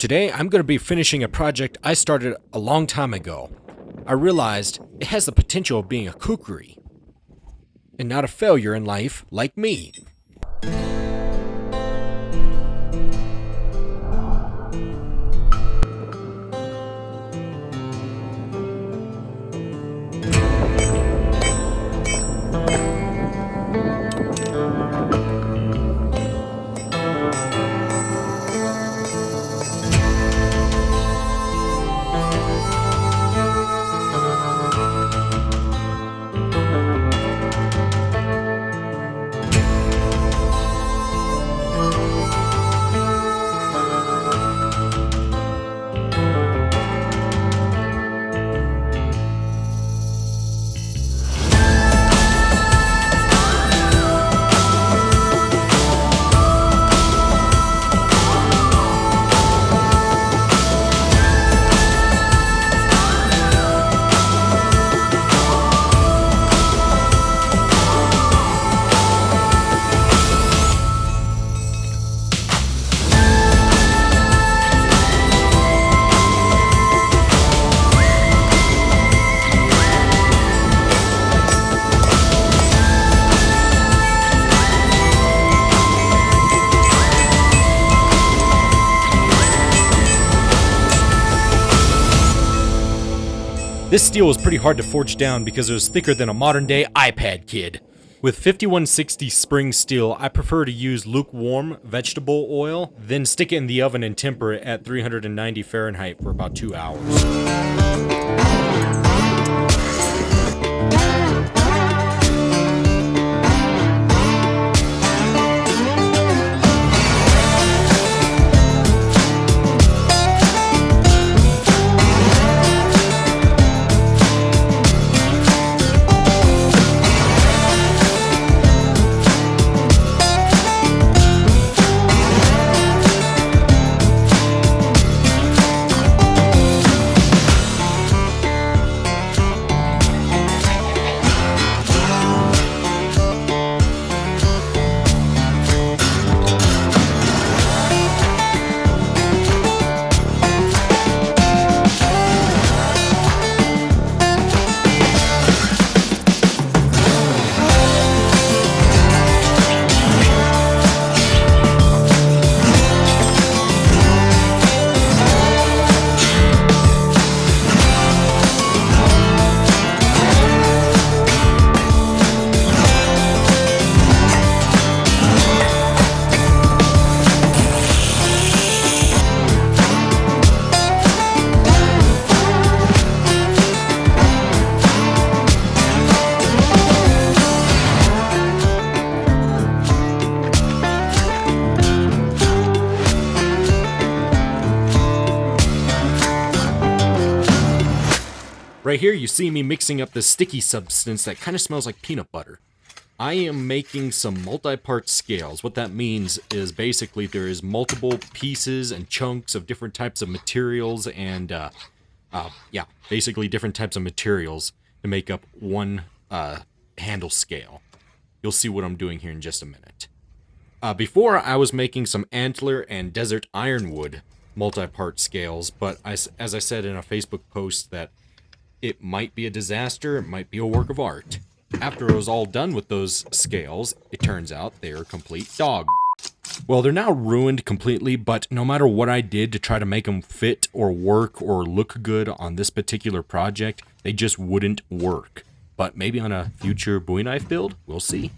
Today, I'm going to be finishing a project I started a long time ago. I realized it has the potential of being a kookery, and not a failure in life like me. This steel was pretty hard to forge down because it was thicker than a modern day iPad kid. With 5160 spring steel, I prefer to use lukewarm vegetable oil, then stick it in the oven and temper it at 390 Fahrenheit for about 2 hours. Right here you see me mixing up this sticky substance that kind of smells like peanut butter. I am making some multi-part scales. What that means is basically there is multiple pieces and chunks of different types of materials and basically different types of materials to make up one handle scale. You'll see what I'm doing here in just a minute. Before I was making some antler and desert ironwood multi-part scales, but as I said in a Facebook post that it might be a disaster, it might be a work of art. After I was all done with those scales, it turns out they are complete dog. Well, they're now ruined completely, but no matter what I did to try to make them fit or work or look good on this particular project, they just wouldn't work. But maybe on a future Bowie knife build, we'll see.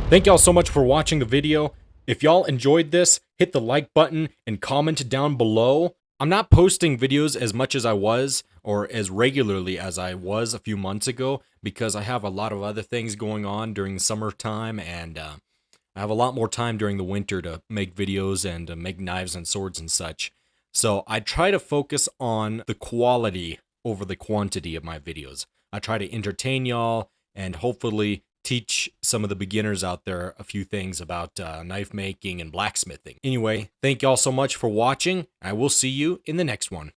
Thank y'all so much for watching the video. If y'all enjoyed this, hit the like button and comment down below. I'm not posting videos as much as I was, or as regularly as I was a few months ago, because I have a lot of other things going on during the summertime, and I have a lot more time during the winter to make videos and make knives and swords and such. So I try to focus on the quality over the quantity of my videos. I try to entertain y'all and hopefully teach some of the beginners out there a few things about knife making and blacksmithing. Anyway, thank y'all so much for watching. I will see you in the next one.